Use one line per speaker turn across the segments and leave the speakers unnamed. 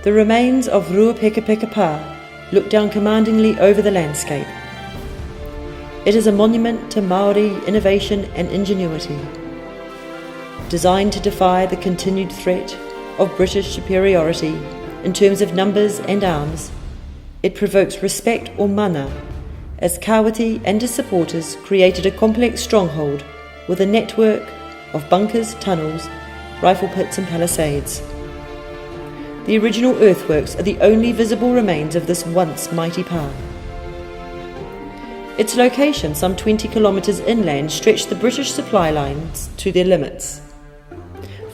The remains of Ruapekapeka Pa look down commandingly over the landscape. It is a monument to Maori innovation and ingenuity. Designed to defy the continued threat of British superiority in terms of numbers and arms, it provokes respect or mana, as Kawati and his supporters created a complex stronghold with a network of bunkers, tunnels, rifle pits and palisades. The original earthworks are the only visible remains of this once mighty pa. Its location, some 20 kilometres inland, stretched the British supply lines to their limits.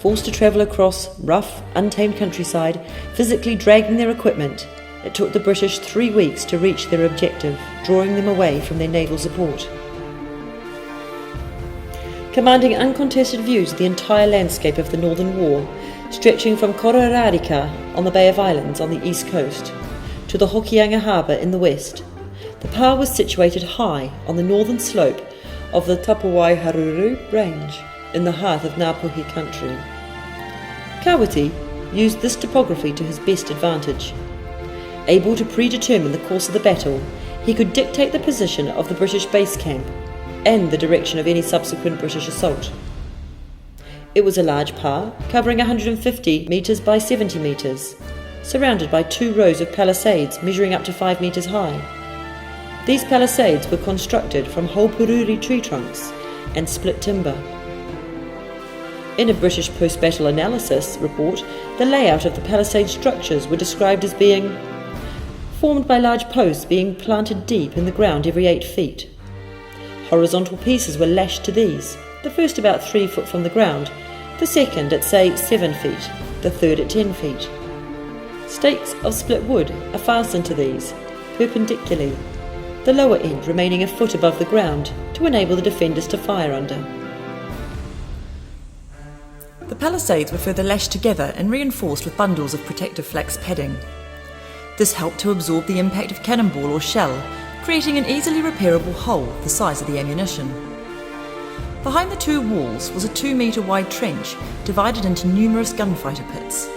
Forced to travel across rough, untamed countryside, physically dragging their equipment, it took the British 3 weeks to reach their objective, drawing them away from their naval support. Commanding uncontested views of the entire landscape of the Northern War, stretching from Kororarika on the Bay of Islands on the east coast to the Hokianga Harbour in the west, the pa was situated high on the northern slope of the Tapawai Haruru Range in the heart of Ngāpuhi country. Kawati used this topography to his best advantage. Able to predetermine the course of the battle, he could dictate the position of the British base camp and the direction of any subsequent British assault. It was a large pa, covering 150 metres by 70 metres, surrounded by 2 rows of palisades measuring up to 5 metres high. These palisades were constructed from whole pururi tree trunks and split timber. In a British post-battle analysis report, the layout of the palisade structures were described as being formed by large posts being planted deep in the ground every 8 feet. Horizontal pieces were lashed to these, the first about 3 foot from the ground, the second at say 7 feet, the third at 10 feet. Stakes of split wood are fastened to these, perpendicularly, the lower end remaining a foot above the ground to enable the defenders to fire under. The palisades were further lashed together and reinforced with bundles of protective flax padding. This helped to absorb the impact of cannonball or shell, creating an easily repairable hole the size of the ammunition. Behind the 2 walls was a 2-metre wide trench divided into numerous gunfighter pits.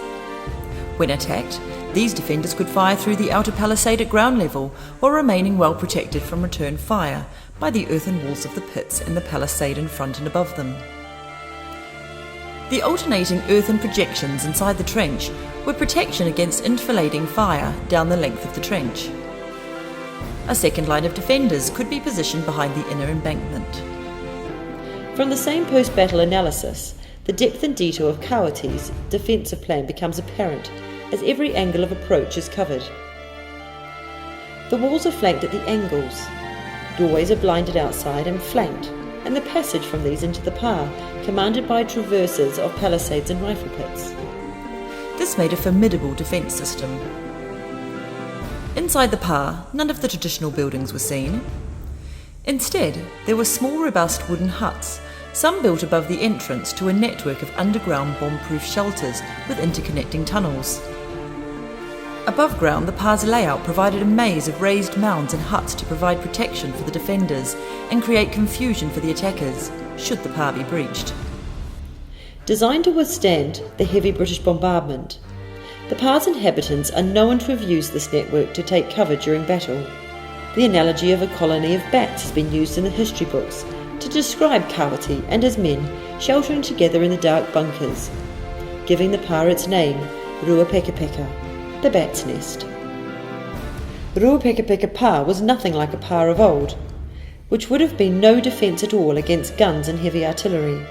When attacked, these defenders could fire through the outer palisade at ground level while remaining well protected from return fire by the earthen walls of the pits and the palisade in front and above them. The alternating earthen projections inside the trench were protection against enfilading fire down the length of the trench. A second line of defenders could be positioned behind the inner embankment. From the same post-battle analysis, the depth and detail of Kawati's defensive plan becomes apparent as every angle of approach is covered. The walls are flanked at the angles, doorways are blinded outside and flanked, and the passage from these into the pa commanded by traverses of palisades and rifle pits. This made a formidable defence system. Inside the pa, none of the traditional buildings were seen. Instead, there were small robust wooden huts, some built above the entrance to a network of underground bomb-proof shelters with interconnecting tunnels. Above ground, the pa's layout provided a maze of raised mounds and huts to provide protection for the defenders and create confusion for the attackers, should the pa be breached. Designed to withstand the heavy British bombardment, the pa's inhabitants are known to have used this network to take cover during battle. The analogy of a colony of bats has been used in the history books to describe Kawati and his men sheltering together in the dark bunkers, giving the pa its name, Ruapekapeka, the bat's nest. Ruapekapeka pa was nothing like a pa of old, which would have been no defence at all against guns and heavy artillery.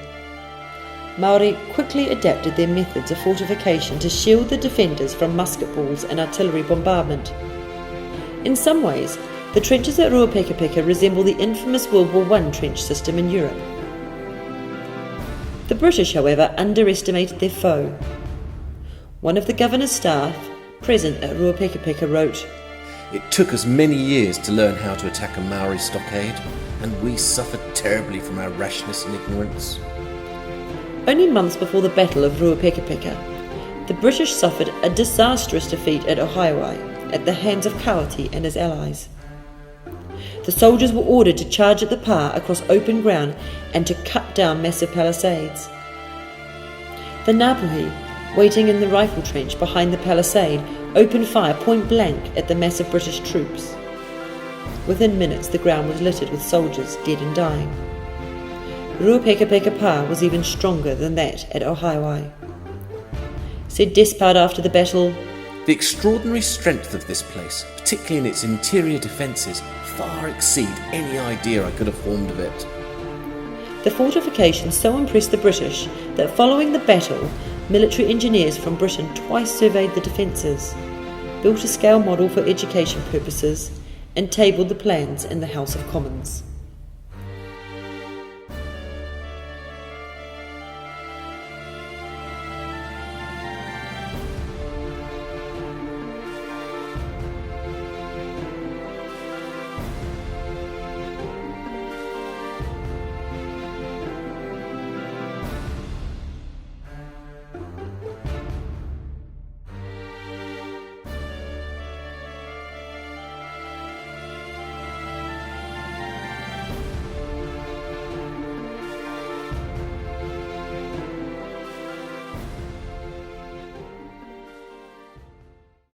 Maori quickly adapted their methods of fortification to shield the defenders from musket balls and artillery bombardment. In some ways, the trenches at Ruapekapeka resemble the infamous World War I trench system in Europe. The British, however, underestimated their foe. One of the governor's staff, present at Ruapekapeka, wrote,
"It took us many years to learn how to attack a Maori stockade, and we suffered terribly from our rashness and ignorance."
Only months before the Battle of Ruapekapeka, the British suffered a disastrous defeat at Ohiwai at the hands of Kawati and his allies. The soldiers were ordered to charge at the pa across open ground and to cut down massive palisades. The Ngāpuhi, waiting in the rifle trench behind the palisade, opened fire point blank at the massive British troops. Within minutes the ground was littered with soldiers, dead and dying. Ruapekapeka was even stronger than that at Ohaiwai. Said Despard after the battle,
"The extraordinary strength of this place, particularly in its interior defences, far exceed any idea I could have formed of it."
The fortifications so impressed the British that following the battle, military engineers from Britain twice surveyed the defences, built a scale model for education purposes, and tabled the plans in the House of Commons.